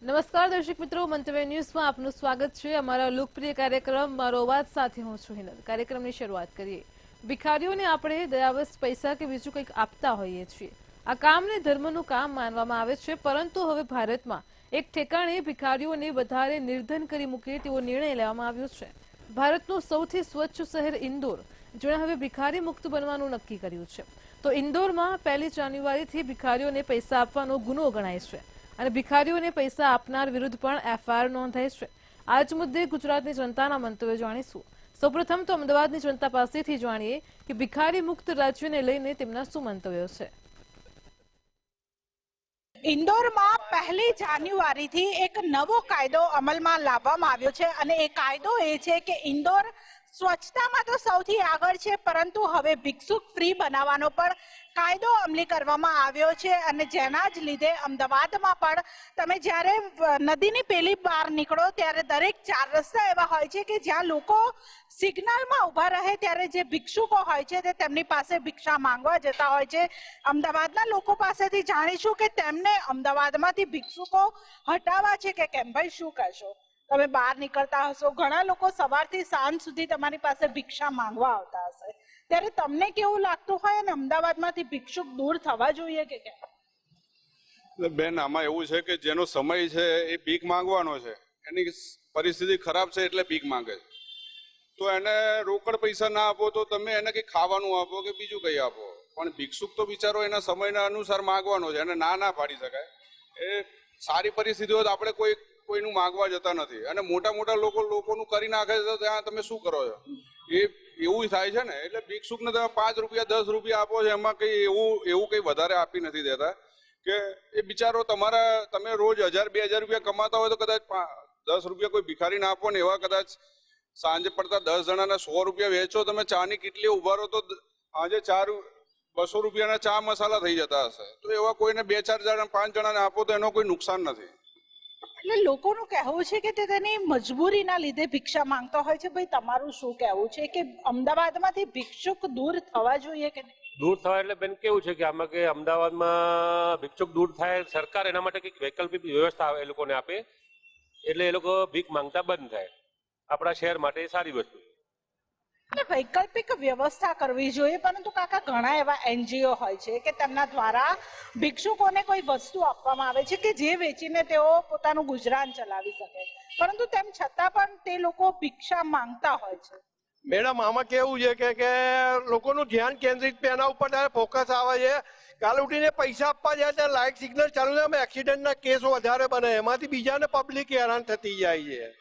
નમસ્કાર દર્શક મિત્રો, મંતવ્ય ન્યૂઝમાં આપનું સ્વાગત છે। અમારા લોકપ્રિય કાર્યક્રમ મારો અવાજ સાથે હું છું હિનલ। કાર્યક્રમની શરૂઆત કરીએ। ભિખારીઓને આપણે દયાવશ પૈસા કે બીજું કંઈક આપતા હોઈએ છીએ। આ કામને ધર્મનું કામ માનવામાં આવે છે, પરંતુ હવે ભારતમાં એક ઠેકાણે ભિખારીઓને વધારે નિર્ધન કરી મૂકે તેવો નિર્ણય લેવામાં આવ્યો છે। ભારતનું સૌથી સ્વચ્છ શહેર ઇન્દોર, જેણે હવે ભિખારી મુક્ત બનવાનું નક્કી કર્યું છે। તો ઇન્દોરમાં 1 જાન્યુઆરીથી ભિખારીઓને પૈસા આપવાનો ગુનો ગણાય છે અને ભિખારીઓને પૈસા આપનાર વિરુદ્ધ પણ એફઆઈઆર નોંધાઈ છે। આ જ મુદ્દે ગુજરાતની જનતાના મંતવ્ય જાણીશું। સૌપ્રથમ તો અમદાવાદની જનતા પાસેથી જાણીએ કે ભિખારી મુક્ત રાજ્યને લઈને તેમના શું મંતવ્યો છે। ઇન્દોરમાં 1 જાન્યુઆરીથી એક નવો કાયદો અમલમાં લાવવામાં આવ્યો છે અને એ કાયદો એ છે કે ઇન્દોર સ્વચ્છતામાં તો સૌથી આગળ છે, પરંતુ હવે ભિક્ષુક ફ્રી બનાવવાનો પણ કાયદો અમલી કરવામાં આવ્યો છે અને જેના જ લીધે અમદાવાદમાં પણ તમે જ્યારે નદીની પેલી બહાર નીકળો ત્યારે દરેક 4 રસ્તા એવા હોય છે કે જ્યાં લોકો સિગ્નલમાં ઊભા રહે ત્યારે જે ભિક્ષુકો હોય છે તે તેમની પાસે ભિક્ષા માંગવા જતા હોય છે। અમદાવાદના લોકો પાસેથી જાણીશું કે તેમને અમદાવાદમાંથી ભિક્ષુકો હટાવવા છે કે કેમ। ભાઈ, શું કહેશો? તમે બહાર નીકળતા હશો, ઘણા લોકો સવારથી સાંજ સુધી તમારી પાસે ભિક્ષા માંગવા આવતા હશે, ત્યારે તમને કેવું લાગતું હોય અને અમદાવાદમાંથી ભિક્ષુક દૂર થવા જોઈએ કે કેમ? બેન, આમાં એવું છે કે જેનો સમય છે એ ભીખ માંગવાનો છે, એની પરિસ્થિતિ ખરાબ છે એટલે ભીખ માંગે છે, તો એને રોકડ પૈસા ના આપો તો તમે એને કંઈ ખાવાનું આપો કે બીજું કંઈ આપો, પણ ભિક્ષુક તો બિચારો એના સમયના અનુસાર માંગવાનો છે, એને ના પાડી શકાય। એ સારી પરિસ્થિતિ હોય તો આપણે કોઈનું માંગવા જતા નથી અને મોટા લોકોનું કરી નાખે છે, તો ત્યાં તમે શું કરો છો? એ એવું થાય છે ને। એટલે ભિક્ષુકને તમે 5 રૂપિયા 10 રૂપિયા આપો છો, એમાં કંઈ એવું કંઈ વધારે આપી નથી દેતા કે એ બિચારો તમે રોજ 1000-2000 રૂપિયા કમાતા હોય તો કદાચ 10 રૂપિયા કોઈ ભિખારીને આપો ને, એવા કદાચ સાંજે પડતા 10 જણાના 100 રૂપિયા વેચો તમે, ચાની કેટલી ઉભા રહો તો આજે 200 રૂપિયાના ચા મસાલા થઈ જતા હશે, તો એવા કોઈને 2-4 જણા 5 જણાને આપો તો એનો કોઈ નુકસાન નથી। એટલે લોકોનું કહેવું છે કે તે તેની મજબૂરીના લીધે ભિક્ષા માંગતો હોય છે। ભાઈ, તમારું શું કહેવું છે કે અમદાવાદમાંથી ભિક્ષુક દૂર થવા જોઈએ કે નહીં? દૂર થવા એટલે બેન કેવું છે કે આમાં કે અમદાવાદમાં ભિક્ષુક દૂર થાય, સરકાર એના માટે કંઈક વૈકલ્પિક વ્યવસ્થા એ લોકોને આપે એટલે એ લોકો ભીખ માંગતા બંધ થાય। આપણા શહેર માટે એ સારી વસ્તુ છે। એટલે વૈકલ્પિક વ્યવસ્થા કરવી જોઈએ, પરંતુ કાકા ઘણા એવા એનજીઓ હોય છે કે તેમના દ્વારા ભિક્ષુકોને કોઈ વસ્તુ આપવામાં આવે છે કે જે વેચીને તેઓ પોતાનું ગુજરાન ચલાવી શકે, પરંતુ તેમ છતાં પણ તે લોકો ભિક્ષા માંગતા હોય છે। મેડમ, આમાં કેવું છે કે લોકોનું ધ્યાન કેન્દ્રિત એના ઉપર ત્યારે ફોકસ આવે છે। કાલ ઉઠીને પૈસા આપવા જાય ત્યારે લાઇટ સિગ્નલ ચાલુ થાય, એક્સિડન્ટના કેસો વધારે બને, એમાંથી બીજાને પબ્લિક હેરાન થતી જાય છે।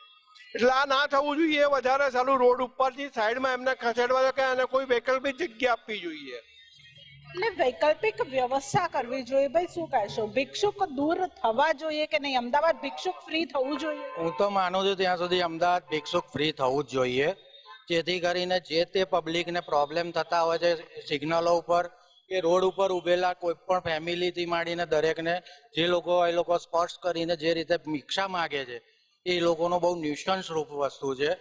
એટલે આ ના થવું જોઈએ। વધારે ચાલુ રોડ ઉપરથી સાઈડમાં એમને ખસેડવા કે એને કોઈ વૈકલ્પિક જગ્યા આપવી જોઈએ। એટલે વૈકલ્પિક વ્યવસ્થા કરવી જોઈએ। ભાઈ, શું કહેશો? ભિક્ષુક દૂર થવા જોઈએ કે નહીં? અમદાવાદ ભિક્ષુક ફ્રી થવું જોઈએ? હું તો માનું છું ત્યાં સુધી અમદાવાદ ભિક્ષુક ફ્રી થવું જ જોઈએ, જેથી કરીને જે તે પબ્લિકને પ્રોબ્લેમ થતા હોય છે સિગ્નલો ઉપર કે રોડ ઉપર ઉભેલા કોઈ પણ ફેમિલીથી માંડીને દરેકને જે લોકો એ લોકો સ્પર્શ કરીને જે રીતે ભિક્ષા માગે છે એ લોકોનો બહુ ન્યુસન્સ રૂપ વસ્તુ છે।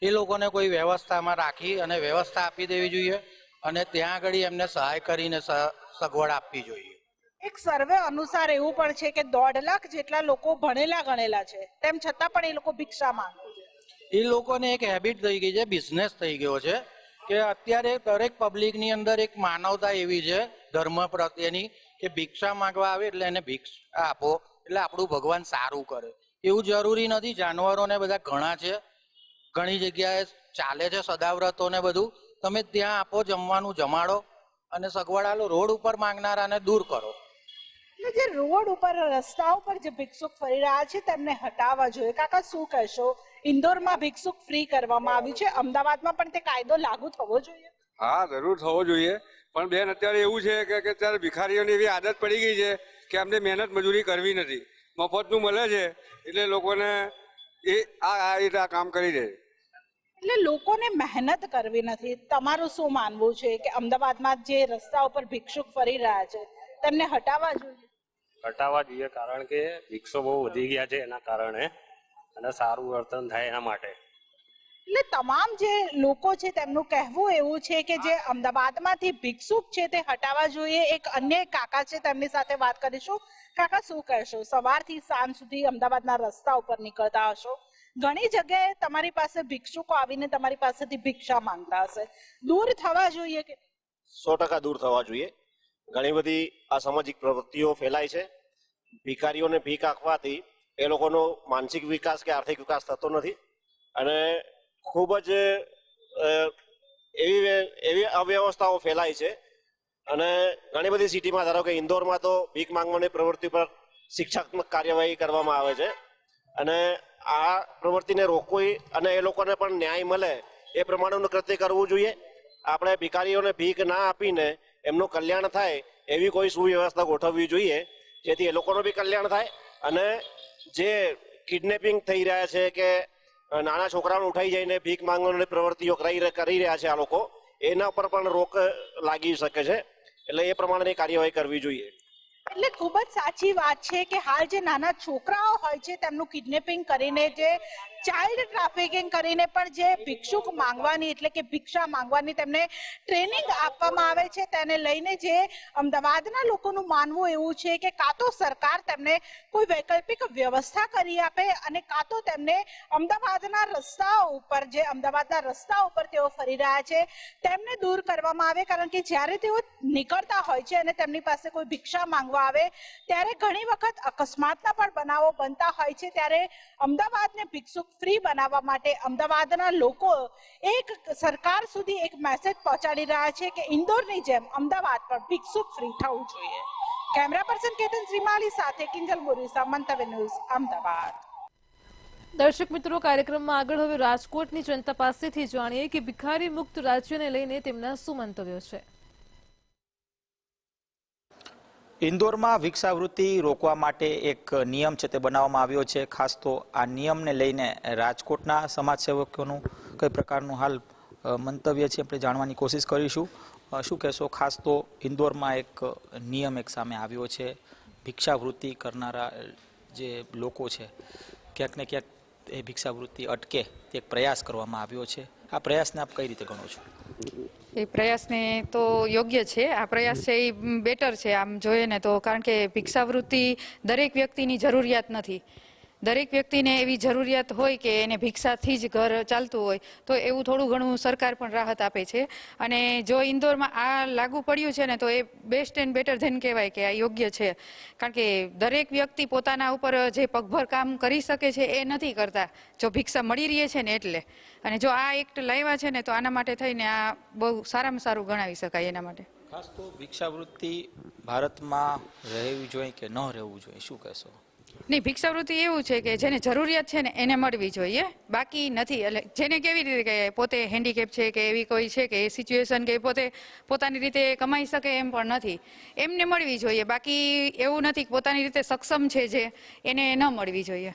એ લોકોને કોઈ વ્યવસ્થામાં રાખી અને વ્યવસ્થા આપી દેવી જોઈએ અને ત્યાં આગળ એમને સહાય કરીને સગવડ આપવી જોઈએ। એક સર્વે અનુસાર એવું પણ છે કે 1.5 લાખ જેટલા લોકો ભણેલા ગણેલા છે, તેમ છતાં પણ એ લોકો ભિક્ષા માંગે છે। એ લોકોને એક હેબિટ થઈ ગઈ છે, બિઝનેસ થઈ ગયો છે કે અત્યારે દરેક પબ્લિકની અંદર એક માનવતા એવી છે ધર્મ પ્રત્યેની કે ભિક્ષા માંગવા આવે એટલે એને ભિક્ષા આપો એટલે આપણું ભગવાન સારું કરે। એવું જરૂરી નથી। જાનવરોને બધા ઘણા છે, ઘણી જગ્યાએ ચાલે છે સદાવ્રતો ને બધું, તમે ત્યાં આપો, જમવાનું જમાડો અને સગવડ આલો। રોડ ઉપર માંગનારાને દૂર કરો। એટલે જે રોડ ઉપર રસ્તા ઉપર જે ભિક્ષુક ફરી રહ્યા છે તેમને હટાવવા જોઈએ। કાકા, શું કહેશો? ઇન્દોરમાં ભિક્ષુક ફ્રી કરવામાં આવ્યું છે, અમદાવાદમાં પણ તે કાયદો લાગુ થવો જોઈએ? હા, જરૂર થવો જોઈએ, પણ બેન અત્યારે એવું છે કે અત્યારે ભિખારીઓની એવી આદત પડી ગઈ છે કે અમને મહેનત મજૂરી કરવી નથી, મફતનું મળે છે એટલે લોકોને આ કામ કરી દે। એટલે લોકોને મહેનત કરવી નથી। તમારું શું માનવું છે કે અમદાવાદમાં જે રસ્તા ઉપર ભિક્ષુક ફરી રહ્યા છે તેમને હટાવવા જોઈએ? હટાવવા જોઈએ, કારણ કે ભિક્ષો બહુ વધી ગયા છે એના કારણે, અને સારું વર્તન થાય એના માટે। એટલે તમામ જે લોકો છે તેમનું કહેવું એવું છે કે જે અમદાવાદમાંથી ભિક્ષુક છે તે હટાવવા જોઈએ. એક અન્ય કાકા છે તેમની સાથે વાત કરીશું. કાકા, શું કહેશો? સવારથી સાંજ સુધી અમદાવાદના રસ્તા ઉપર નીકળતા હશો, ઘણી જગ્યાએ તમારી પાસે ભિક્ષુકો આવીને તમારી પાસેથી ભિક્ષા માંગતા હશે. દૂર થવા જોઈએ કે 100% દૂર થવા જોઈએ. ઘણી બધી અસામાજિક પ્રવૃત્તિઓ ફેલાય છે. ભિખારીઓને ભીખ આપવાથી એ લોકોનો માનસિક વિકાસ કે આર્થિક વિકાસ થતો નથી અને ખૂબ જ એવી અવ્યવસ્થાઓ ફેલાય છે. અને ઘણી બધી સિટીમાં, ધારો કે ઇન્દોરમાં તો ભીખ માંગવાની પ્રવૃત્તિ પર શિક્ષાત્મક કાર્યવાહી કરવામાં આવે છે અને આ પ્રવૃત્તિને રોકવી અને એ લોકોને પણ ન્યાય મળે એ પ્રમાણેનું કૃત્ય કરવું જોઈએ. આપણે ભિખારીઓને ભીખ ના આપીને એમનું કલ્યાણ થાય એવી કોઈ સુવ્યવસ્થા ગોઠવવી જોઈએ, જેથી એ લોકોનું બી કલ્યાણ થાય અને જે કિડનેપિંગ થઈ રહ્યા છે કે નાના છોકરાઓને ઉઠાઈ જઈને ભીખ માંગવાની પ્રવૃત્તિઓ કરી રહ્યા છે આ લોકો, એના પર પણ રોક લાગી શકે છે. એટલે એ પ્રમાણેની કાર્યવાહી કરવી જોઈએ. એટલે ખૂબ જ સાચી વાત છે કે હાલ જે નાના છોકરાઓ હોય છે તેમનું કિડનેપિંગ કરીને, જે ચાઇલ્ડ ટ્રાફિકિંગ કરીને પણ જે ભિક્ષુક માંગવાની એટલે કે ભિક્ષા માંગવાની તેમને ટ્રેનિંગ આપવામાં આવે છે, તેને લઈને જે અમદાવાદના લોકોનું માનવું એવું છે કે કાં તો સરકાર તેમને કોઈ વૈકલ્પિક વ્યવસ્થા કરી આપે અને કાં તો તેમને અમદાવાદના રસ્તાઓ ઉપર તેઓ ફરી રહ્યા છે તેમને દૂર કરવામાં આવે. કારણ કે જ્યારે તેઓ નીકળતા હોય છે અને તેમની પાસે કોઈ ભિક્ષા માંગવા આવે ત્યારે ઘણી વખત અકસ્માતના પણ બનાવો બનતા હોય છે. ત્યારે અમદાવાદને ભિક્ષુક ફ્રી બનાવવા માટે અમદાવાદના લોકો એક સરકાર સુધી એક મેસેજ પહોંચાડી રહ્યા છે કે ઇન્દોરની જેમ અમદાવાદ પણ ભિક્ષુક ફ્રી થવું જોઈએ. કેમેરા પર્સન કેતન શ્રીમાળી સાથે કિંજલ બોરીસા, મંતવ્ય ન્યૂઝ, અમદાવાદ. દર્શક મિત્રો, કાર્યક્રમમાં આગળ હવે રાજકોટની જનતા પાસેથી જાણીએ કે ભિખારી મુક્ત રાજ્યને લઈને તેમના શું મંતવ્યો છે. ઇન્દોરમાં ભિક્ષાવૃત્તિ રોકવા માટે એક નિયમ છે તે બનાવવામાં આવ્યો છે. ખાસ તો આ નિયમને લઈને રાજકોટના સમાજસેવકોનું કઈ પ્રકારનું હાલ મંતવ્ય છે આપણે જાણવાની કોશિશ કરીશું. શું કહેશો? ખાસ તો ઇન્દોરમાં એક નિયમ એક સામે આવ્યો છે. ભિક્ષાવૃત્તિ કરનારા જે લોકો છે ક્યાંક ને ક્યાંક એ ભિક્ષાવૃત્તિ અટકે તે એક પ્રયાસ કરવામાં આવ્યો છે. આ પ્રયાસને આપ કઈ રીતે ગણો છો? એ પ્રયાસને તો યોગ્ય છે. આ પ્રયાસ છે એ બેટર છે આમ જોઈએ ને તો, કારણ કે ભિક્ષાવૃત્તિ દરેક વ્યક્તિની જરૂરિયાત નથી. દરેક વ્યક્તિને એવી જરૂરિયાત હોય કે એને ભિક્ષાથી જ ઘર ચાલતું હોય તો એવું થોડું ઘણું સરકાર પણ રાહત આપે છે. અને જો ઇન્દોરમાં આ લાગુ પડ્યું છે ને તો એ બેસ્ટ એન્ડ બેટર ધેન કહેવાય કે આ યોગ્ય છે. કારણ કે દરેક વ્યક્તિ પોતાના ઉપર જે પગભર કામ કરી શકે છે એ નથી કરતા, જો ભિક્ષા મળી રહી છે ને એટલે. અને જો આ એક્ટ લાવ્યા છે ને તો આના માટે થઈને આ બહુ સારામાં સારું ગણાવી શકાય. એના માટે ખાસ તો ભિક્ષાવૃત્તિ ભારતમાં રહેવી જોઈએ કે ન રહેવું જોઈએ, શું કહેશો? નહીં, ભિક્ષાવૃત્તિ એવું છે કે જેને જરૂરિયાત છે ને એને મળવી જોઈએ, બાકી નથી. એટલે જેને કેવી રીતે કે પોતે હેન્ડીકેપ છે કે એવી કોઈ છે કે એ સિચ્યુએશન કે પોતે પોતાની રીતે કમાઈ શકે એમ પણ નથી, એમને મળવી જોઈએ. બાકી એવું નથી કે પોતાની રીતે સક્ષમ છે જે એને ન મળવી જોઈએ.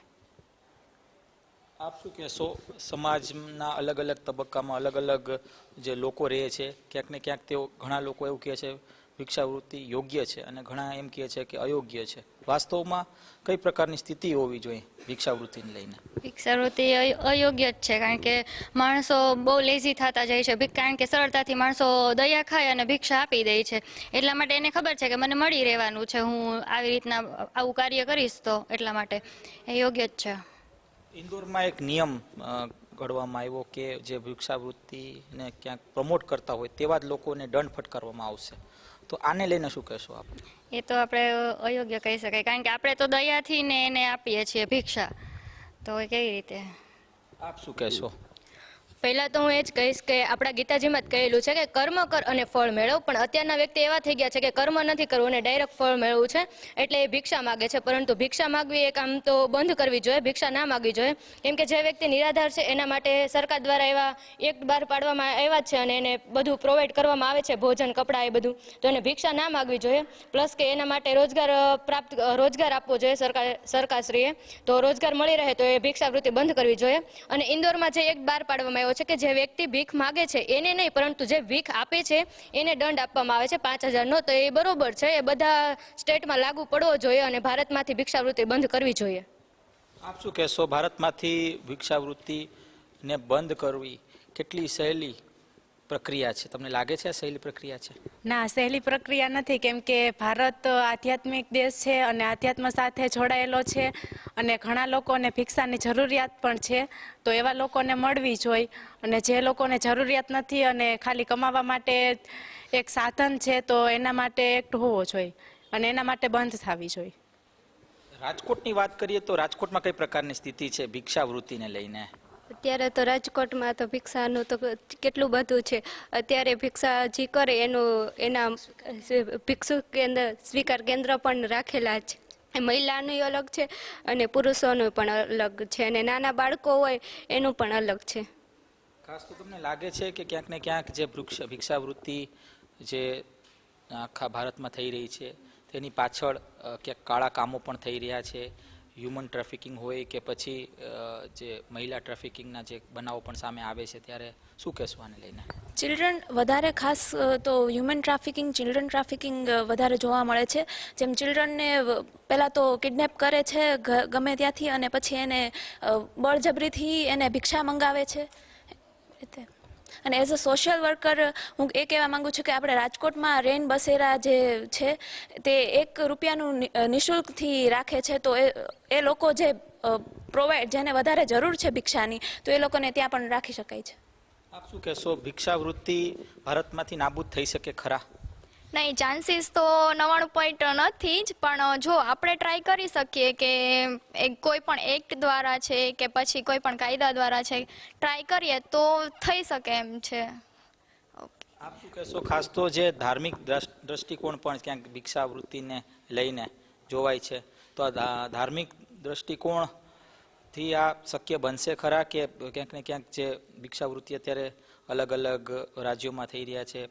આપ શું કહેશો? સમાજના અલગ અલગ તબક્કામાં અલગ અલગ જે લોકો રહે છે, ક્યાંક ને ક્યાંક તેઓ ઘણા લોકો એવું કહે છે ભિક્ષાવૃત્તિ યોગ્ય છે અને ઘણા એમ કહે છે કે અયોગ્ય છે. વાસ્તવમાં કઈ પ્રકારની સ્થિતિ હોવી જોઈએ ભિક્ષાવૃત્તિને લઈને? ભિક્ષાવૃત્તિ અયોગ્ય જ છે, કારણ કે માણસો બહુ લેઝી થતા જાય છે. કારણ કે સરળતાથી માણસો દયા ખાય અને ભિક્ષા આપી દે છે. એટલા માટે એને ખબર છે કે મને મળી રહેવાનું છે, હું આવી રીતના આવું કાર્ય કરીશ તો એટલા માટે એ યોગ્ય જ છે. ઇન્દોરમાં એક નિયમ ઘડવામાં આવ્યો કે જે ભિક્ષાવૃત્તિને ક્યાંક પ્રમોટ કરતા હોય તેવા જ લોકોને દંડ ફટકારવામાં આવશે. તો આને લઈને શું કહેશો આપ? એ તો આપણે અયોગ્ય કહી શકાય, કારણ કે આપણે તો દયાથી ને એને આપીએ છીએ ભિક્ષા, તો એ કેવી રીતે? આપ શું કહેશો? પહેલા તો હું એ જ કહીશ કે આપણા ગીતાજીમાં જ કહેલું છે કે કર્મ કર અને ફળ મેળવ, પણ અત્યારના વ્યક્તિ એવા થઈ ગયા છે કે કર્મ નથી કરવું અને ડાયરેક્ટ ફળ મેળવવું છે, એટલે એ ભિક્ષા માગે છે. પરંતુ ભિક્ષા માગવી એક આમ તો બંધ કરવી જોઈએ, ભિક્ષા ના માગવી જોઈએ. કેમ કે જે વ્યક્તિ નિરાધાર છે એના માટે સરકાર દ્વારા એવા એક્ટ બહાર પાડવામાં આવ્યા છે અને એને બધું પ્રોવાઈડ કરવામાં આવે છે, ભોજન, કપડાં, એ બધું. તો એને ભિક્ષા ના માગવી જોઈએ. પ્લસ કે એના માટે રોજગાર આપવો જોઈએ સરકારશ્રીએ, તો રોજગાર મળી રહે તો એ ભિક્ષાવૃત્તિ બંધ કરવી જોઈએ. અને ઇન્દોરમાં જે એક્ટ બહાર પાડવામાં આવ્યો છે કે જે વ્યક્તિ ભીખ માગે છે એને નહીં, પરંતુ જે ભીખ આપે છે એને દંડ આપવામાં આવે છે 5,000 નો. તો એ બરોબર છે, એ બધા સ્ટેટમાં લાગુ પડવો જોઈએ અને ભારતમાંથી ભિક્ષાવૃત્તિ બંધ કરવી જોઈએ. આપ શું કહેશો? ભારતમાંથી ભિક્ષાવૃત્તિ ને બંધ કરવી કેટલી સહેલી પ્રક્રિયા છે? તમને લાગે છે આ સહેલી પ્રક્રિયા છે? ના, સહેલી પ્રક્રિયા નથી, કેમ કે ભારત આધ્યાત્મિક દેશ છે અને આધ્યાત્મ સાથે જોડાયેલો છે અને ઘણા લોકોને ભિક્ષાની જરૂરિયાત પણ છે. તો એવા લોકોને મળવી જોઈએ, અને જે લોકોને જરૂરિયાત નથી અને ખાલી કમાવા માટે એક સાધન છે, તો એના માટે એક્ટ હોવો જોઈએ અને એના માટે બંધ થવી જોઈએ. રાજકોટની વાત કરીએ તો રાજકોટમાં કઈ પ્રકારની સ્થિતિ છે ભિક્ષાવૃત્તિને લઈને? અત્યારે તો રાજકોટમાં તો ભિક્ષાનું તો કેટલું બધું છે. અત્યારે ભિક્ષા જે કરે એના ભિક્ષુ કેન્દ્ર સ્વીકાર કેન્દ્ર પણ રાખેલા છે. મહિલાનું અલગ છે અને પુરુષોનું પણ અલગ છે, અને નાના બાળકો હોય એનું પણ અલગ છે. ખાસ તો તમને લાગે છે કે ક્યાંક ને ક્યાંક જે ભિક્ષાવૃત્તિ જે આખા ભારતમાં થઈ રહી છે તેની પાછળ ક્યાંક કાળા કામો પણ થઈ રહ્યા છે? હ્યુમન ટ્રાફિકિંગ હોય કે પછી જે મહિલા ટ્રાફિકિંગના જે બનાવો પણ સામે આવે છે, ત્યારે શું કહેશો આને લઈને? ચિલ્ડ્રન વધારે ખાસ તો હ્યુમન ટ્રાફિકિંગ, ચિલ્ડ્રન ટ્રાફિકિંગ વધારે જોવા મળે છે. જેમ ચિલ્ડ્રનને પહેલાં તો કિડનેપ કરે છે ગમે ત્યાંથી, અને પછી એને બળજબરીથી એને ભિક્ષા મંગાવે છે. અને એઝ અ સોશિયલ વર્કર હું એ કહેવા માંગુ છું કે આપણે રાજકોટમાં રેન બસેરા જે છે તે ₹1 નિઃશુલ્કથી રાખે છે. તો એ લોકો જે જેને વધારે જરૂર છે ભિક્ષાની, તો એ લોકોને ત્યાં પણ રાખી શકાય છે. આપ શું કહેશો, ભિક્ષાવૃત્તિ ભારતમાંથી નાબૂદ થઈ શકે ખરા? નહીં, ચાન્સીસ તો 99% નથી જ, પણ જો આપણે ટ્રાય કરી શકીએ કે કોઈ પણ એક્ટ દ્વારા છે કે પછી કોઈ પણ કાયદા દ્વારા છે, ટ્રાય કરીએ તો થઈ શકે એમ છે. આપ શું કહેશો, ખાસ તો જે ધાર્મિક દ્રષ્ટિકોણ પણ ક્યાંક ભિક્ષાવૃત્તિને લઈને જોવાય છે, તો આ ધાર્મિક દ્રષ્ટિકોણથી આ શક્ય બનશે ખરા કે ક્યાંક ને ક્યાંક જે ભિક્ષાવૃત્તિ અત્યારે અલગ અલગ રાજ્યોમાં થઈ રહ્યા છે,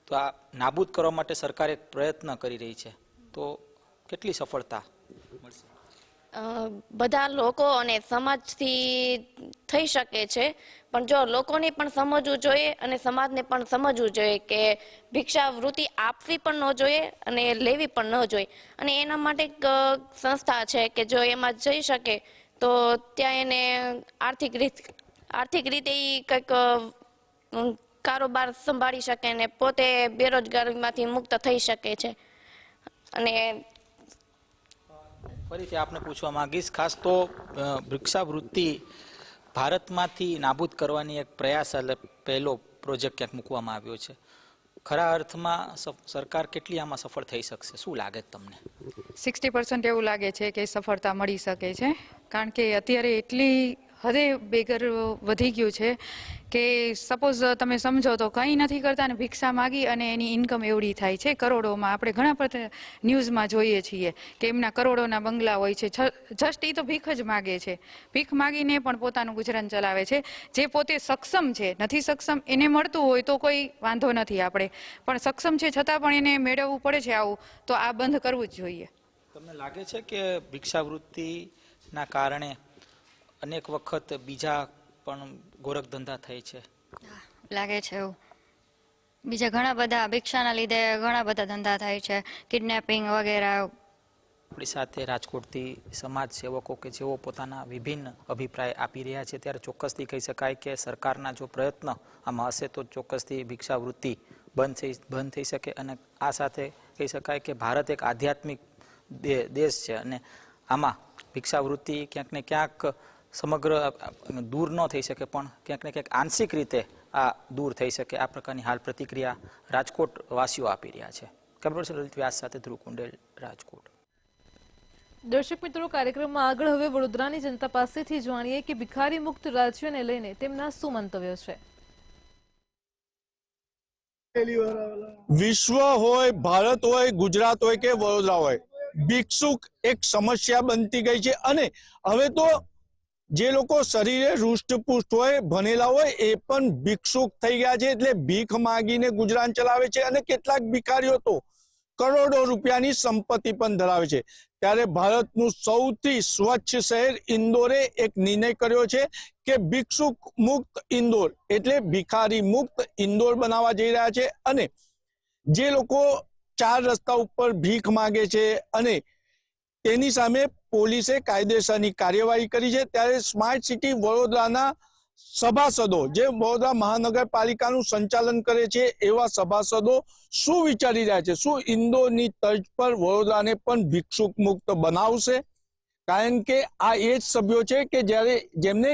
તો આ નાબૂદ કરવા માટે સરકાર એક પ્રયત્ન કરી રહી છે, તો કેટલી સફળતા મળશે? બધા લોકો અને સમાજથી થઈ શકે છે, પણ જો લોકોને પણ સમજવું જોઈએ અને સમાજને પણ સમજવું જોઈએ કે ભિક્ષાવૃત્તિ આપવી પણ ન જોઈએ અને લેવી પણ ન જોઈએ. અને એના માટે એક સંસ્થા છે કે જો એમાં જઈ શકે તો ત્યાં એને આર્થિક રીતે કંઈક કારોબાર સંભાળી શકે ને પોતે બેરોજગારીમાંથી મુક્ત થઈ શકે છે. અને ફરીથી આપને પૂછવા માંગીશ, ખાસ તો ભિક્ષાવૃત્તિ ભારતમાંથી નાબૂદ કરવાની એક પ્રયાસ, પહેલો પ્રોજેક્ટ ક્યાંક મૂકવામાં આવ્યો છે. ખરા અર્થમાં સરકાર કેટલી આમાં સફળ થઈ શકશે, શું લાગે તમને? 60% એવું લાગે છે કે સફળતા મળી શકે છે, કારણ કે અત્યારે એટલી હદે બેઘર વધી ગયું છે કે સપોઝ તમે સમજો તો કંઈ નથી કરતા ને ભિક્ષા માગી અને એની ઇન્કમ એવડી થાય છે કરોડોમાં. આપણે ઘણા બધા ન્યૂઝમાં જોઈએ છીએ કે એમના કરોડોના બંગલા હોય છે, જસ્ટ એ તો ભીખ જ માગે છે. ભીખ માગીને પણ પોતાનું ગુજરાન ચલાવે છે. જે પોતે સક્ષમ છે, નથી સક્ષમ એને મળતું હોય તો કોઈ વાંધો નથી આપણે, પણ સક્ષમ છે છતાં પણ એને મેળવવું પડે છે આવું, તો આ બંધ કરવું જ જોઈએ. તમને લાગે છે કે ભિક્ષાવૃત્તિના કારણે અનેક વખત બીજા પણ ગોરખ ધંધા થાય છે? લાગે છે એવું. બીજા ઘણા બધા ભિક્ષાના લીધે ઘણા બધા ધંધા થાય છે, કિડનેપિંગ વગેરે. આપણી સાથે રાજકોટથી સમાજ સેવકો કે જેઓ પોતાના વિભિન્ન અભિપ્રાય આપી રહ્યા છે, ત્યારે ચોક્કસથી કહી શકાય કે સરકારના જો પ્રયત્ન આમાં હશે તો ચોક્કસથી ભિક્ષાવૃત્તિ બંધ થઈ શકે. અને આ સાથે કહી શકાય કે ભારત એક આધ્યાત્મિક દેશ છે અને આમાં ભિક્ષાવૃત્તિ ક્યાંક ને ક્યાંક સમગ્ર દૂર ન થઈ શકે, પણ ક્યાંક ને ક્યાંક આંશિક રીતે આ દૂર થઈ શકે. આ પ્રકારની હાલ પ્રતિક્રિયા રાજકોટ વાસીઓ આપી રહ્યા છે. કેમેરા પર્સન લલિત વ્યાસ સાથે ધ્રુવ કુંડેલ, રાજકોટ. દર્શક મિત્રો, કાર્યક્રમમાં આગળ હવે વડોદરાની જનતા પાસેથી જાણીએ કે ભિખારી મુક્ત રાજ્યને લઈને તેમના શું મંતવ્યો છે. વિશ્વ હોય, ભારત હોય, ગુજરાત હોય કે વડોદરા હોય, ભિક્ષુક એક સમસ્યા બનતી ગઈ છે. અને હવે તો જે લોકો શરીરે હૃષ્ટપુષ્ટ હોય, ભણેલા હોય, એ પણ ભિક્ષુક થઈ ગયા છે. એટલે ભીખ માંગીને ગુજરાન ચલાવે છે અને કેટલાક ભિખારીઓ તો કરોડો રૂપિયાની સંપત્તિ પણ ધરાવે છે. ત્યારે ભારતનું સૌથી સ્વચ્છ શહેર ઇન્દોરે એક નિર્ણય કર્યો છે કે ભિક્ષુક મુક્ત ઇન્દોર એટલે ભિખારી મુક્ત ઇન્દોર બનાવવા જઈ રહ્યા છે. અને જે લોકો 4 રસ્તા ઉપર ભીખ માંગે છે અને તેની સામે પોલીસે કાયદેસરની કાર્યવાહી કરી છે, ત્યારે સ્માર્ટ સિટી વડોદરાના સભાસદો જે વડોદરા મહાનગરપાલિકાનું સંચાલન કરે છે એવા સભાસદો શું વિચારી રહ્યા છે? શું ઇન્દોરની તર્જ પર વડોદરાને પણ ભિક્ષુક મુક્ત બનાવશે? કારણ કે આ એ જ સભ્યો છે કે જ્યારે જેમને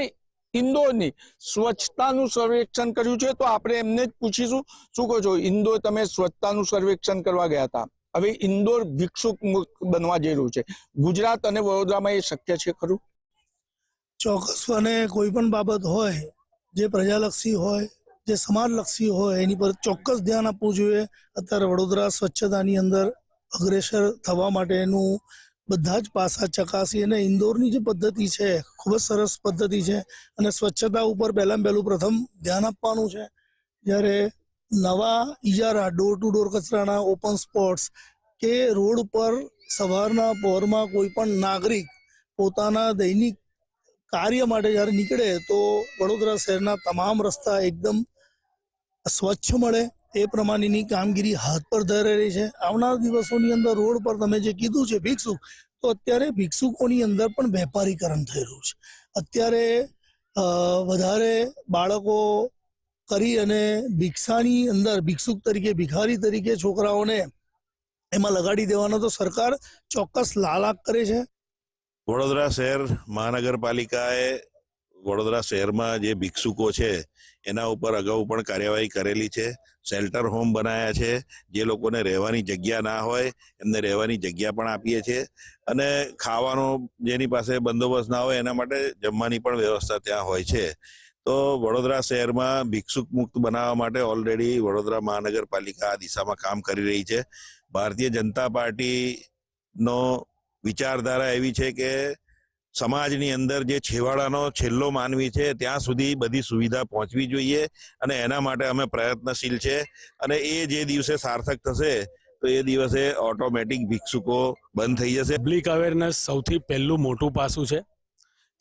ઇન્દોરની સ્વચ્છતાનું સર્વેક્ષણ કર્યું છે, તો આપણે એમને જ પૂછીશું, શું કહો છો ઇન્દોર તમે સ્વચ્છતાનું સર્વેક્ષણ કરવા ગયા હતા, હવે ઇન્દોર ભિક્ષુક મુક્ત બનવા જઈ રહ્યું છે, ગુજરાત અને વડોદરામાં એ શક્ય છે ખરું? ચોક્કસપણે કોઈ પણ બાબત હોય જે પ્રજાલક્ષી હોય, જે સમાજલક્ષી હોય, એની પર ચોક્કસ ધ્યાન આપવું જોઈએ. અત્યારે વડોદરા સ્વચ્છતાની અંદર અગ્રેસર થવા માટેનું બધા જ પાસા ચકાસી અને ઇન્દોરની જે પદ્ધતિ છે ખૂબ જ સરસ પદ્ધતિ છે અને સ્વચ્છતા ઉપર પહેલાં પ્રથમ ધ્યાન આપવાનું છે. જ્યારે નવા ઇજારા ડોર ટુ ડોર કચરાના ઓપન સ્પોટ્સ કે રોડ પર સવારના પહોરમાં કોઈ પણ નાગરિક પોતાના દૈનિક કાર્ય માટે જ્યારે નીકળે તો વડોદરા શહેરના તમામ રસ્તા એકદમ સ્વચ્છ મળે એ પ્રમાણેની કામગીરી હાથ પર ધરી રહી છે. આવનાર દિવસોની અંદર રોડ પર તમે જે કીધું છે ભિક્ષુક, તો અત્યારે ભિક્ષુકોની અંદર પણ વેપારીકરણ થઈ રહ્યું છે. અત્યારે વધારે બાળકો કરી અને ભિક્ષાની અંદર ભિક્ષુક તરીકે, ભિખારી તરીકે છોકરાઓને એમાં લગાડી દેવાનો તો સરકાર ચોક્કસ લાલાક કરે છે. વડોદરા શહેર મહાનગરપાલિકાએ વડોદરા શહેરમાં જે ભિક્ષુકો છે એના ઉપર અગાઉ પણ કાર્યવાહી કરેલી છે. શેલ્ટર હોમ બનાવ્યા છે. જે લોકોને રહેવાની જગ્યા ના હોય એમને રહેવાની જગ્યા પણ આપીએ છીએ અને ખાવાનો જેની પાસે બંદોબસ્ત ના હોય એના માટે જમવાની પણ વ્યવસ્થા ત્યાં હોય છે. તો વડોદરા શહેરમાં ભિક્ષુક મુક્ત બનાવવા માટે ઓલરેડી વડોદરા મહાનગરપાલિકા આ દિશામાં કામ કરી રહી છે. ભારતીય જનતા પાર્ટીનો વિચારધારા એવી છે કે સમાજની અંદર જે છેવાડાનો છેલ્લો માનવી છે ત્યાં સુધી બધી સુવિધા પહોંચવી જોઈએ અને એના માટે અમે પ્રયત્નશીલ છે અને એ જે દિવસે સાર્થક થશે તો એ દિવસે ઓટોમેટિક ભિક્ષુકો બંધ થઈ જશે. પબ્લિક અવેરનેસ સૌથી પહેલું મોટું પાસું છે.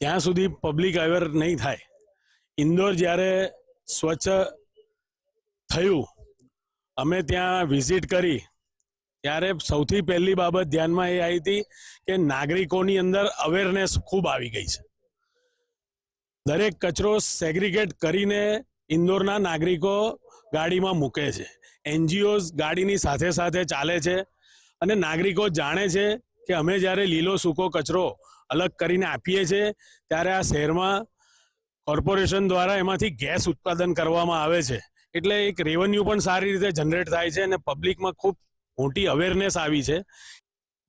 ત્યાં સુધી પબ્લિક અવેર નહીં થાય. ઇન્દોર જ્યારે સ્વચ્છ થયું, અમે ત્યાં વિઝિટ કરી ત્યારે સૌથી પહેલી બાબત ધ્યાનમાં એ આવી હતી કે નાગરિકોની અંદર અવેરનેસ ખૂબ આવી ગઈ છે. દરેક કચરો સેગ્રીગેટ કરીને ઇન્દોરના નાગરિકો ગાડીમાં મૂકે છે. એનજીઓઝ ગાડીની સાથે સાથે ચાલે છે અને નાગરિકો જાણે છે કે અમે જ્યારે લીલો સૂકો કચરો અલગ કરીને આપીએ છીએ ત્યારે આ શહેરમાં કોર્પોરેશન દ્વારા એમાંથી ગેસ ઉત્પાદન કરવામાં આવે છે. એટલે એક રેવન્યુ પણ સારી રીતે જનરેટ થાય છે અને પબ્લિકમાં ખૂબ મોટી અવેરનેસ આવી છે.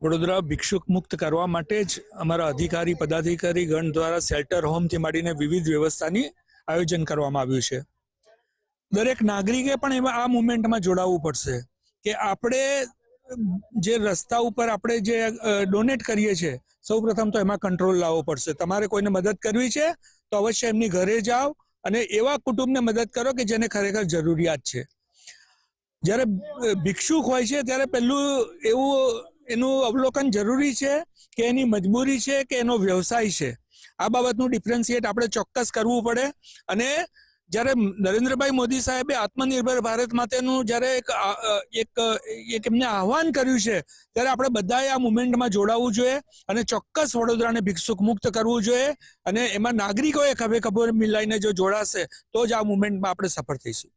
વડોદરા ભિક્ષુક મુક્ત કરવા માટે જ અમારા અધિકારી પદાધિકારી ગણ દ્વારા શેલ્ટર હોમથી માંડીને વિવિધ વ્યવસ્થાની આયોજન કરવામાં આવ્યું છે. દરેક નાગરિકે પણ એમાં આ મુવમેન્ટમાં જોડાવવું પડશે કે આપણે જે રસ્તા ઉપર આપણે જે ડોનેટ કરીએ છીએ સૌપ્રથમ તો એમાં કંટ્રોલ લાવવો પડશે. તમારે કોઈને મદદ કરવી છે તો અવશ્ય એમની ઘરે જાઓ અને એવા કુટુંબને મદદ કરો કે જેને ખરેખર જરૂરિયાત છે. જ્યારે ભિક્ષુક હોય છે ત્યારે પહેલું એનું અવલોકન જરૂરી છે કે એની મજબૂરી છે કે એનો વ્યવસાય છે. આ બાબતનું ડિફરન્શિએટ આપણે ચોક્કસ કરવું પડે. અને જ્યારે નરેન્દ્રભાઈ મોદી સાહેબે આત્મનિર્ભર ભારત માટેનું જ્યારે એક એમને આહવાન કર્યું છે ત્યારે આપણે બધાએ આ મુવમેન્ટમાં જોડાવવું જોઈએ અને ચોક્કસ વડોદરાને ભિક્ષુક મુક્ત કરવું જોઈએ અને એમાં નાગરિકોએ ખભે ખભે મિલાઈને જો જોડાશે તો જ આ મુવમેન્ટમાં આપણે સફળ થઈશું.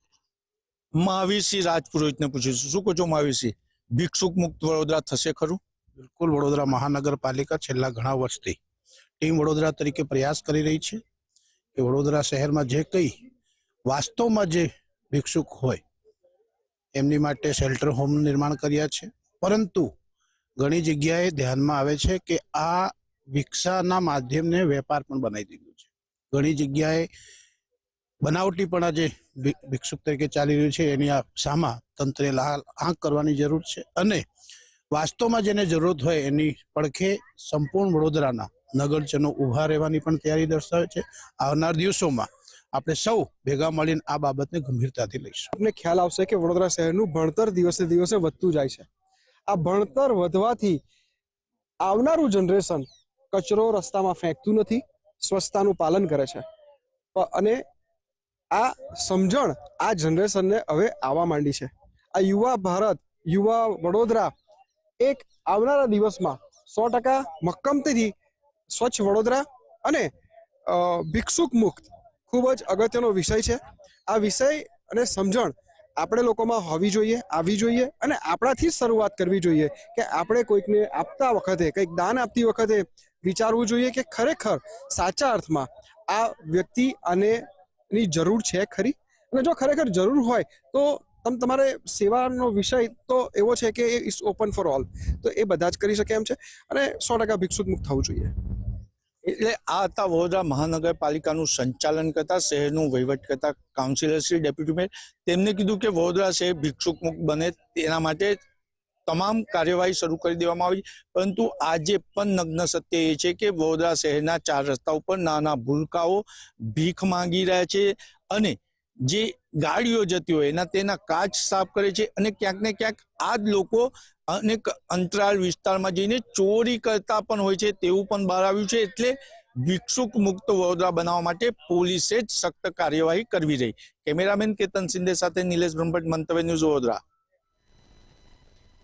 મહાવીરસિંહ રાજપુરોહિતને પૂછીશું, શું કહો છો મહાવીરસિંહ, ભિક્ષુક મુક્ત વડોદરા થશે ખરું? બિલકુલ. વડોદરા મહાનગરપાલિકા છેલ્લા ઘણા વર્ષથી ટીમ વડોદરા તરીકે પ્રયાસ કરી રહી છે કે વડોદરા શહેરમાં જે કંઈ વાસ્તવમાં જે ભિક્ષુક હોય એમની માટે શેલ્ટર હોમ નિર્માણ કર્યા છે. પરંતુ ઘણી જગ્યાએ ધ્યાનમાં આવે છે કે આ ભિક્ષાના માધ્યમને વેપાર પણ બનાવી દીધું છે. ઘણી જગ્યાએ બનાવટીપણા જે ભિક્ષુક તરીકે ચાલી રહ્યું છે એની સામા તંત્રે આંખ કરવાની જરૂર છે અને વાસ્તવમાં જેને જરૂરત હોય એની પડખે સંપૂર્ણ વડોદરાના નગરજનો ઊભા રહેવાની પણ તૈયારી દર્શાવે છે. આવનાર દિવસોમાં આપણે સૌ ભેગા મળીને આ બાબતને ગંભીરતાથી લઈશું. આપને ખ્યાલ આવશે કે વડોદરા શહેરનું ભણતર દિવસે દિવસે વધતું જાય છે. આ ભણતર વધવાથી આવનારું જનરેશન કચરો રસ્તામાં ફેંકતું નથી, સ્વચ્છતાનું પાલન કરે છે અને આ સમજણ આ જનરેશનને હવે આવવા માંડી છે. આ યુવા ભારત, યુવા વડોદરા એક આવનારા દિવસમાં 100% મક્કમતીથી સ્વચ્છ વડોદરા અને ભિક્ષુક મુક્ત ખૂબ જ અગત્યનો વિષય છે. આ વિષય અને સમજણ આપણે લોકોમાં હોવી જોઈએ, આવવી જોઈએ અને આપણાથી જ શરૂઆત કરવી જોઈએ કે આપણે કોઈકને આપતા વખતે, કંઈક દાન આપતી વખતે વિચારવું જોઈએ કે ખરેખર સાચા અર્થમાં આ વ્યક્તિ અને ની જરૂર છે ખરી, અને જો ખરેખર જરૂર હોય તો તમારે સેવાનો વિષય તો એવો છે કે ઇટ્સ ઓપન ફોર ઓલ, તો એ બધા જ કરી શકે એમ છે અને 100% ભિક્ષુક મુક્ત થવું જોઈએ. એટલે આ હતા વડોદરા મહાનગરપાલિકાનું સંચાલન કરતા, શહેરનું વહીવટ કરતા કાઉન્સિલર શ્રી ડેપ્યુટી મેયર. તેમને કીધું કે વડોદરા શહેર ભિક્ષુક મુક્ત બને તેના માટે તમામ કાર્યવાહી શરૂ કરી દેવામાં આવી, પરંતુ આજે પણ નગ્ન સત્ય એ છે કે વડોદરા શહેરના 4 રસ્તા ઉપર નાના ભૂલકાઓ ભીખ માંગી રહ્યા છે અને જે ગાડીઓ જતી હોય તેના કાચ સાફ કરે છે અને ક્યાંક ને ક્યાંક આ જ લોકો અનેક અંતરાળ વિસ્તારમાં જઈને ચોરી કરતા પણ હોય છે તેવું પણ બહાર આવ્યું છે. એટલે ભિક્ષુક મુક્ત વડોદરા બનાવવા માટે પોલીસે જ સખ્ત કાર્યવાહી કરવી રહી. કેમેરામેન કેતન સિંધે સાથે નિલેશ બ્રહ્મભટ્ટ, મંતવ્ય ન્યૂઝ, વડોદરા.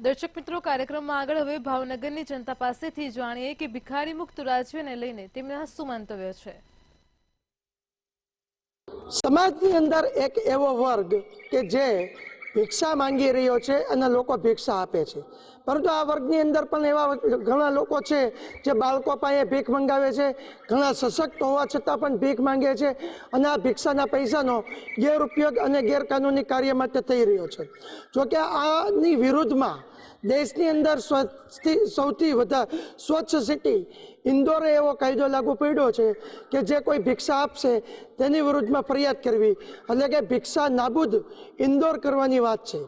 દર્શક મિત્રો, કાર્યક્રમમાં આગળ હવે ભાવનગરની જનતા પાસેથી જાણીએ કે ભિખારી મુક્ત રાજ્યને લઈને તેમના શું મંતવ્ય છે. સમાજની અંદર એક એવો વર્ગ કે જે ભિક્ષા માંગી રહ્યો છે અને લોકો ભિક્ષા આપે છે, પરંતુ આ વર્ગની અંદર પણ એવા ઘણા લોકો છે જે બાળકો પાસે ભીખ મંગાવે છે, ઘણા સશક્ત હોવા છતાં પણ ભીખ માંગે છે અને આ ભિક્ષાના પૈસાનો ગેરઉપયોગ અને ગેરકાનૂની કાર્ય માટે થઈ રહ્યો છે. જોકે આની વિરુદ્ધમાં દેશની અંદર સૌથી વધારે સ્વચ્છ સિટી ઇન્દોરે એવો કાયદો લાગુ પડ્યો છે કે જે કોઈ ભિક્ષા આપશે તેની વિરુદ્ધમાં ફરિયાદ કરવી, એટલે કે ભિક્ષા નાબૂદ ઇન્દોર કરવાની વાત છે.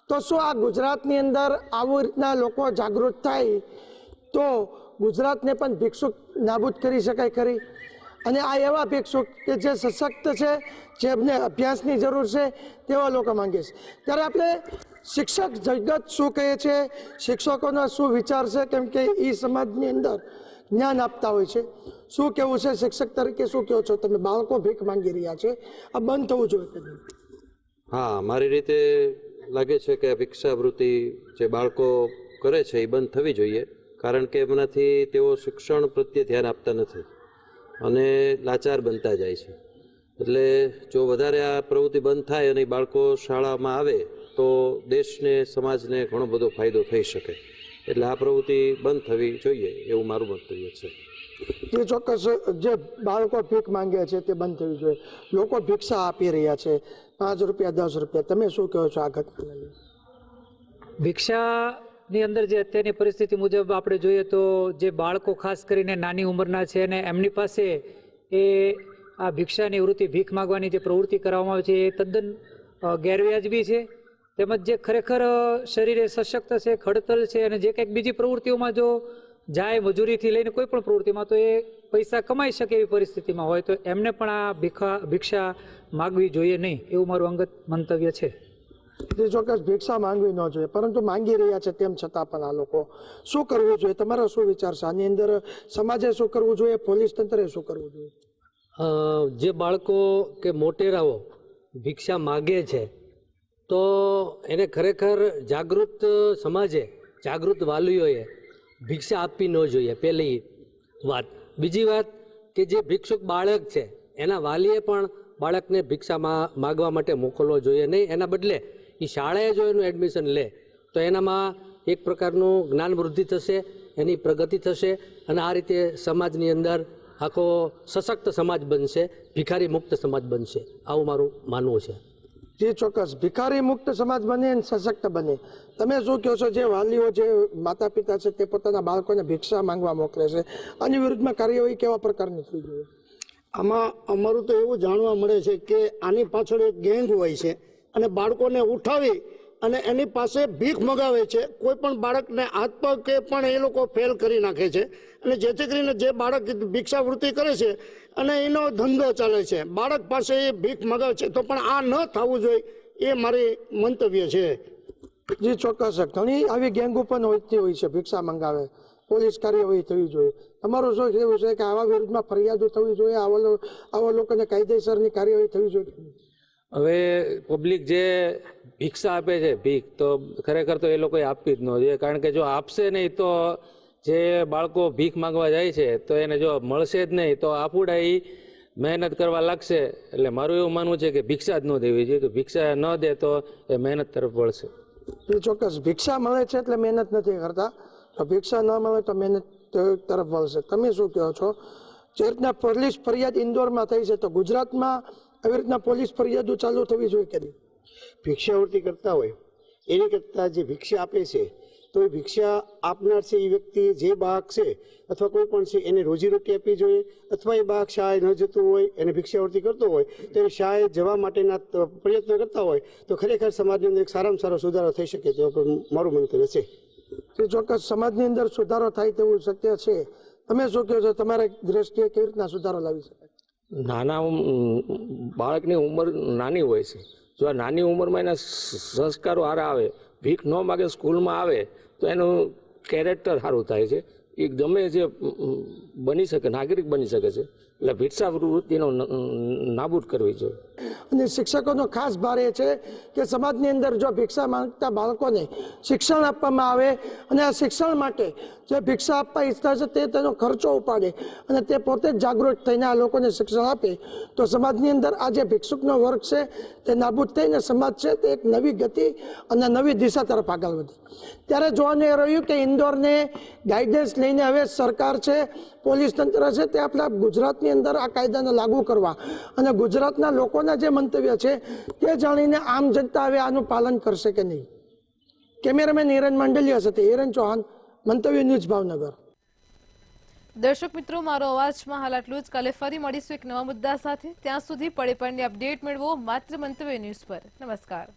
તો શું આ ગુજરાતની અંદર આવી રીતના લોકો જાગૃત થાય તો ગુજરાતને પણ ભિક્ષુક નાબૂદ કરી શકાય ખરી? અને આ એવા ભિક્ષુક કે જે સશક્ત છે, જેમને અભ્યાસની જરૂર છે તેવા લોકો માંગે છે. ત્યારે આપણે શિક્ષક જગત શું કહે છે, શિક્ષકોનો શું વિચાર છે, કેમ કે એ સમાજની અંદર જ્ઞાન આપતા હોય છે. શું કેવું છે શિક્ષક તરીકે, શું કહો છો તમે? બાળકો ભીખ માંગી રહ્યા છે, આ બંધ થવું જોઈએ. હા, મારી રીતે લાગે છે કે ભિક્ષાવૃત્તિ જે બાળકો કરે છે એ બંધ થવી જોઈએ, કારણ કે એમનાથી તેઓ શિક્ષણ પ્રત્યે ધ્યાન આપતા નથી અને લાચાર બનતા જાય છે. એટલે જો વધારે આ પ્રવૃત્તિ બંધ થાય અને બાળકો શાળામાં આવે તો દેશને, સમાજને ઘણો બધો ફાયદો થઈ શકે. એટલે આ પ્રવૃત્તિ બંધ થવી જોઈએ એવું મારું મંતવ્ય છે. જે ચોક્કસ જે બાળકો ભીખ માંગે છે તે બંધ થવી જોઈએ. લોકો ભિક્ષા આપી રહ્યા છે, 5 રૂપિયા, 10 રૂપિયા. તમે શું કહો છો આ ઘટનાને? ભિક્ષાની અંદર જે અત્યારની પરિસ્થિતિ મુજબ આપણે જોઈએ તો જે બાળકો ખાસ કરીને નાની ઉંમરના છે અને એમની પાસે એ આ ભિક્ષાની વૃત્તિ, ભીખ માગવાની જે પ્રવૃત્તિ કરવામાં આવે છે એ તદ્દન ગેરવ્યાજબી છે. તેમજ જે ખરેખર શરીરે સશક્ત છે, ખડતલ છે અને જે કંઈક બીજી પ્રવૃત્તિઓમાં જો જાય, મજૂરીથી લઈને કોઈ પણ પ્રવૃત્તિમાં, તો એ પૈસા કમાઈ શકે એવી પરિસ્થિતિમાં હોય તો એમને પણ આ ભિક્ષા માગવી જોઈએ નહીં એવું મારું અંગત મંતવ્ય છે. જે ચોક્કસ ભિક્ષા માંગવી ન જોઈએ, પરંતુ માંગી રહ્યા છે તેમ છતાં પણ આ લોકો શું કરવું જોઈએ? તમારો શું વિચાર છે આની અંદર? સમાજે શું કરવું જોઈએ? પોલીસ તંત્રે શું કરવું જોઈએ? જે બાળકો કે મોટેરાઓ ભિક્ષા માગે છે તો એને ખરેખર જાગૃત સમાજે, જાગૃત વાલીઓએ ભિક્ષા આપવી ન જોઈએ, પહેલી વાત. બીજી વાત કે જે ભિક્ષુક બાળક છે એના વાલીએ પણ બાળકને ભિક્ષા માગવા માટે મોકલવો જોઈએ નહીં. એના બદલે એ શાળાએ જો એનું એડમિશન લે તો એનામાં એક પ્રકારનું જ્ઞાન વૃદ્ધિ થશે, એની પ્રગતિ થશે અને આ રીતે સમાજની અંદર આખો સશક્ત સમાજ બનશે, ભિખારી મુક્ત સમાજ બનશે, આવું મારું માનવું છે. જે ચોક્કસ ભિખારી મુક્ત સમાજ બને અને સશક્ત બને. તમે શું કહો છો? જે વાલીઓ, જે માતા પિતા છે તે પોતાના બાળકોને ભિક્ષા માંગવા મોકલે છે, આની વિરુદ્ધમાં કાર્યવાહી કેવા પ્રકારની થવી જોઈએ? આમાં અમારું તો એવું જાણવા મળે છે કે આની પાછળ એક ગેંગ હોય છે અને બાળકોને ઉઠાવી અને એની પાસે ભીખ મગાવે છે. કોઈ પણ બાળકને હાથ પગ કે પણ એ લોકો ફેલ કરી નાખે છે અને જેથી કરીને જે બાળક ભિક્ષાવૃત્તિ કરે છે અને એનો ધંધો ચાલે છે, બાળક પાસે એ ભીખ મગાવે છે. તો પણ આ ન થવું જોઈએ એ મારી મંતવ્ય છે. જે ચોક્કસ ઘણી આવી ગેંગો પણ હોતી હોય છે, ભિક્ષા મંગાવે. પોલીસ કાર્યવાહી થવી જોઈએ. તમારું શું કહેવું છે કે આવા વિરુદ્ધમાં ફરિયાદો થવી જોઈએ, આવા લોકોને કાયદેસરની કાર્યવાહી થવી જોઈએ? હવે પબ્લિક જે ભિક્ષા આપે છે, ભીખ, તો ખરેખર તો એ લોકોએ આપવી જ ન જોઈએ, કારણ કે જો આપશે નહીં તો જે બાળકો ભીખ માંગવા જાય છે તો એને જો મળશે જ નહીં તો આપુડા એ મહેનત કરવા લાગશે એટલે મારું એવું માનવું છે કે ભિક્ષા જ ન દેવી જોઈએ. તો ભિક્ષા ન દે તો એ મહેનત તરફ વળશે. એ ચોક્કસ ભિક્ષા મળે છે એટલે મહેનત નથી કરતા, તો ભિક્ષા ન મળે તો મહેનત તરફ વળશે. તમે શું કહો છો? જે રીતના પોલીસ ફરિયાદ ઇન્દોરમાં થઈ છે, તો ગુજરાતમાં આવી રીતના પોલીસ ફરિયાદો ચાલુ થવી જોઈએ કે નહીં? ભિક્ષાવૃત્તિ કરતા હોય એની કરતાં જે ભિક્ષા આપે છે તો એ ભિક્ષા આપનાર છે એ વ્યક્તિ જે બાળક છે અથવા કોઈ પણ છે એને રોજીરોટી આપવી જોઈએ, અથવા એ બાળક શાળાએ ન જતું હોય એને ભિક્ષાવૃત્તિ કરતો હોય તો એને શાળાએ જવા માટેના પ્રયત્ન કરતા હોય તો ખરેખર સમાજની અંદર એક સારામાં સારો સુધારો થઈ શકે તેવું પણ મારું મંતવ્ય છે. તે ચોક્કસ સમાજની અંદર સુધારો થાય તેવું શક્ય છે. તમે શું કહો છો? તમારા દ્રષ્ટિએ કેવી રીતના સુધારો લાવી શકાય? નાના બાળકની ઉંમર નાની હોય છે, જો આ નાની ઉંમરમાં એના સંસ્કારો સારા આવે, ભીખ ન માગે, સ્કૂલમાં આવે તો એનું કેરેક્ટર સારું થાય છે, એ ગમે જે બની શકે, નાગરિક બની શકે છે. એટલે ભિક્ષાવૃત્તિનો નાબૂદ કરવી જોઈએ. અને શિક્ષકોનો ખાસ ભાર એ છે કે સમાજની અંદર જો ભિક્ષા માંગતા બાળકોને શિક્ષણ આપવામાં આવે અને આ શિક્ષણ માટે જે ભિક્ષા આપવા ઈચ્છતા છે તે તેનો ખર્ચો ઉપાડે અને તે પોતે જ જાગૃત થઈને આ લોકોને શિક્ષણ આપે તો સમાજની અંદર આ જે ભિક્ષુકનો વર્ગ છે તે નાબૂદ થઈને સમાજ છે તે એક નવી ગતિ અને નવી દિશા તરફ આગળ વધે. ત્યારે જોવાનું એ રહ્યું કે ઇન્દોરને ગાઈડન્સ લઈને હવે સરકાર છે, પોલીસ તંત્ર છે, તે આપણા ગુજરાતની અંદર આ કાયદાને લાગુ કરવા અને ગુજરાતના લોકોના જે મંતવ્ય છે તે જાણીને આમ જનતા હવે આનું પાલન કરશે કે નહીં. કેમેરામેન હિરેન મંડલિયા સાથે હિરેન ચૌહાણ, મંતવ્ય ન્યૂઝ, ભાવનગર. દર્શક મિત્રો, મારો અવાજમાં હાલ આટલું જ. કાલે ફરી મળીશું એક નવા મુદ્દા સાથે. ત્યાં સુધી પડે પડની અપડેટ મેળવો માત્ર મંતવ્ય ન્યૂઝ પર. નમસ્કાર.